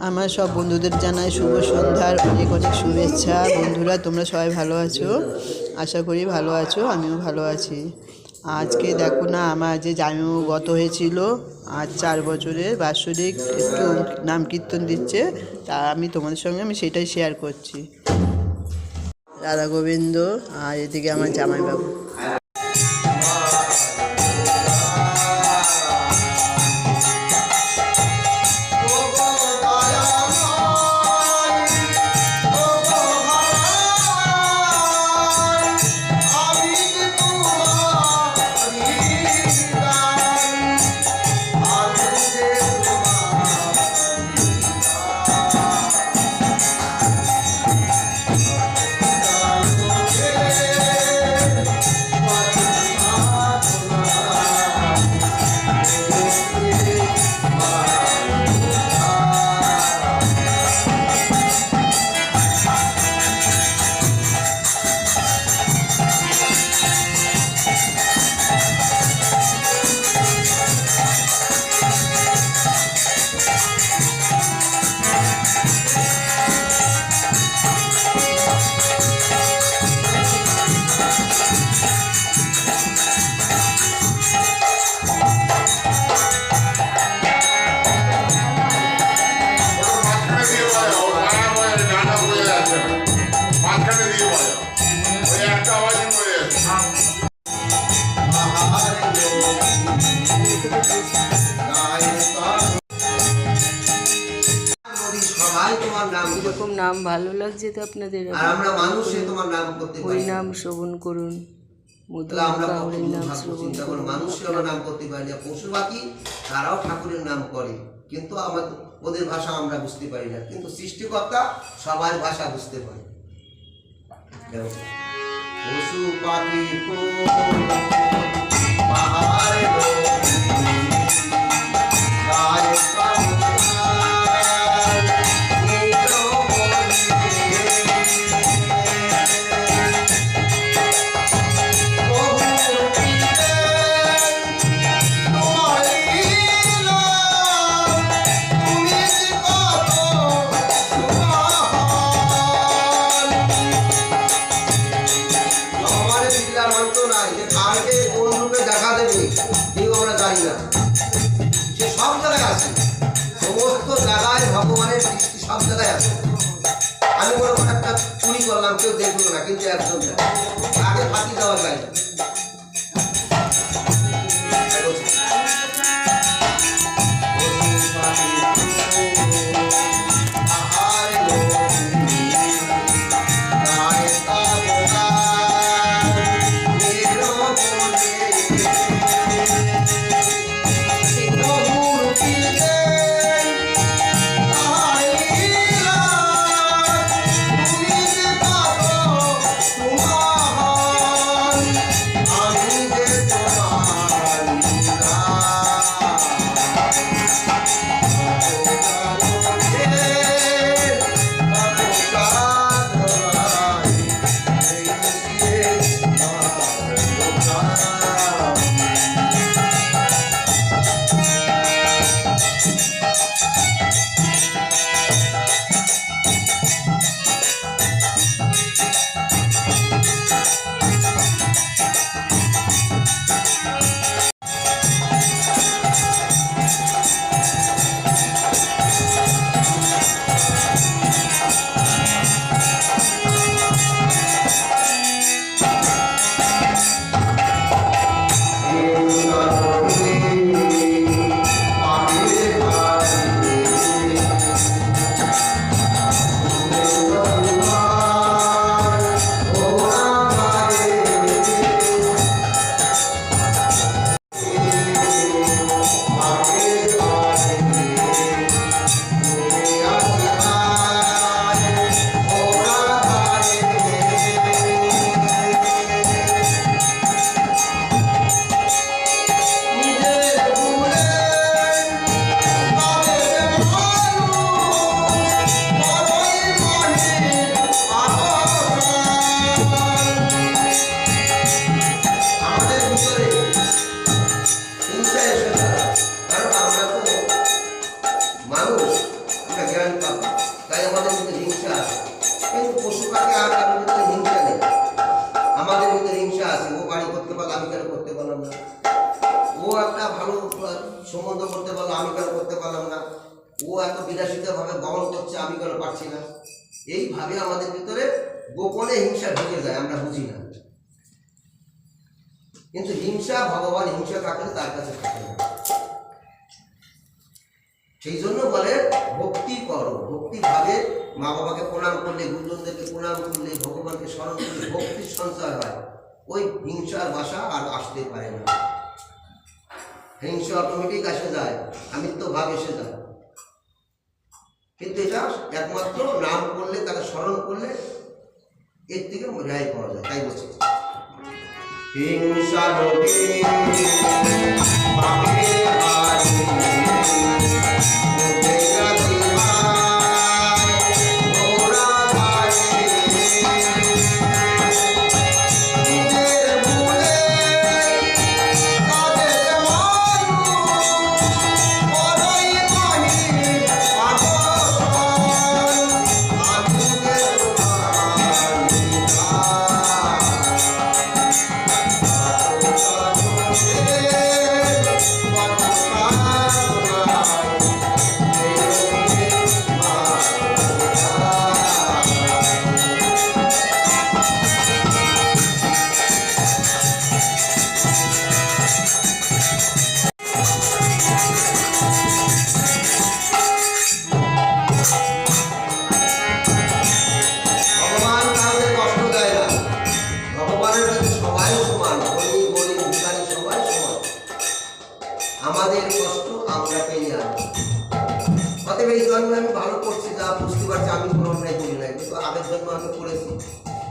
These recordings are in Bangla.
আমার সব বন্ধুদের জানাই শুভ সন্ধ্যার অনেক অনেক শুভেচ্ছা। বন্ধুরা, তোমরা সবাই ভালো আছো? আশা করি ভালো আছো, আমিও ভালো আছি। আজকে দেখো না, আমার যে জামাইবাবু গত হয়েছিল, আজ 4 বছরের বাৎসরিক একটু নাম কীর্তন দিচ্ছে, তা আমি তোমাদের সঙ্গে সেটাই শেয়ার করছি। রাধা গোবিন্দ, আর এদিকে আমার জামাইবাবু। এরকম নাম ভালো লাগছে তো আপনাদের, ওই নাম শ্রবণ করুন। নাম করতে পারি না, পশু পাখি তারাও ঠাকুরের নাম করে, কিন্তু আমাদের ওদের ভাষা আমরা বুঝতে পারি না, কিন্তু সৃষ্টিকর্তা সবার ভাষা বুঝতে পারে। পশু পাখি দেখা দেবে কেউ আমরা জানি না, সে সব জায়গায় আছে, সমস্ত জায়গায় ভগবানের সৃষ্টি সব জায়গায় আছে। আমি মনে করি একটা চুরি করলাম, কেউ দেখলো না, কিন্তু একজন আগে ফাঁকি দেওয়ার গায়ে এত বিলাসিতাভাবে বহন করছে, আমি কেন পারছি না? এইভাবে আমাদের ভিতরে গোপনে হিংসা ঢুকে যায়, আমরা বুঝি না। কিন্তু হিংসা, ভগবান হিংসা থাকলে তার কাছে থাকে না। সেই জন্য বলে ভক্তি করো, ভক্তি ভাবে মা বাবাকে প্রণাম করলে, গুরুজনদেরকে প্রণাম করলে, ভগবানকে স্মরণ করলে ভক্তির সঞ্চয় হয়। ওই হিংসার বাসা আর আসতে পারে না। হিংসা অটোমেটিক আসে যায়, আমিত্ব ভাব এসে যায়। কিন্তু এটা একমাত্র নাম করলে, তাকে স্মরণ করলে এর থেকে রেহাই পাওয়া যায়। তাই বলছি হিংসা আমাদের কষ্ট আমরা পেয়ে আনি। অতএব এই জন্মে আমি ভালো করছি, যা বুঝতে পারছি আমি কোনো অন্যায় করি নাই, কিন্তু আগের জন্ম আমি করেছি,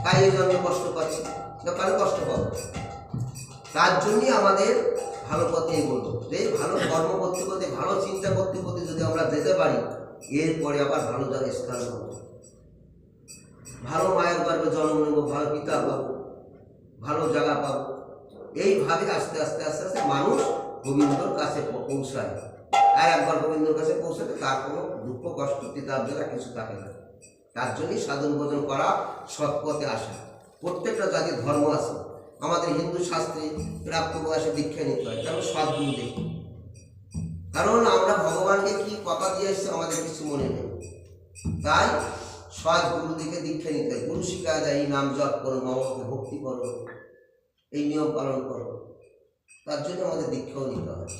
তাই এই জন্মে কষ্ট পাচ্ছি। কারো কষ্ট পাবো, তার জন্যই আমাদের ভালো পথে এগোবো। এই ভালো কর্ম করতে করতে, ভালো চিন্তা করতে করতে যদি আমরা যেতে পারি, এরপরে আবার ভালো জায়গায় স্থান পাবো, ভালো মায়ের গর্ভে জন্ম নেবো, ভালো পিতা পাবো, ভালো জায়গা পাবো। এইভাবে আস্তে আস্তে আস্তে আস্তে মানুষ গোবিন্দর কাছে পৌঁছায়। আর একবার গোবিন্দর কাছে পৌঁছাতে তার কোনো দুঃখ কষ্ট তার দ্বারা কিছু থাকে না। তার জন্যই সাধন ভোজন করা, সৎ পথে আসা। প্রত্যেকটা জাতির ধর্ম আছে। আমাদের হিন্দু শাস্ত্রে প্রাপ্ত বয়সে দীক্ষা নিতে হয়, কারণ সদ্গুরু দেখি। কারণ আমরা ভগবানকে কি কথা দিয়ে এসেছি আমাদের কিছু মনে নেই, তাই সদ্গুরু দেখে দীক্ষা নিতে হয়। গুরু শিক্ষা দেয় এই নাম জপ করো, মা বাবাকে ভক্তি করো, এই নিয়ম পালন করো। তার জন্য আমাদের দীক্ষাও নিতে হয়।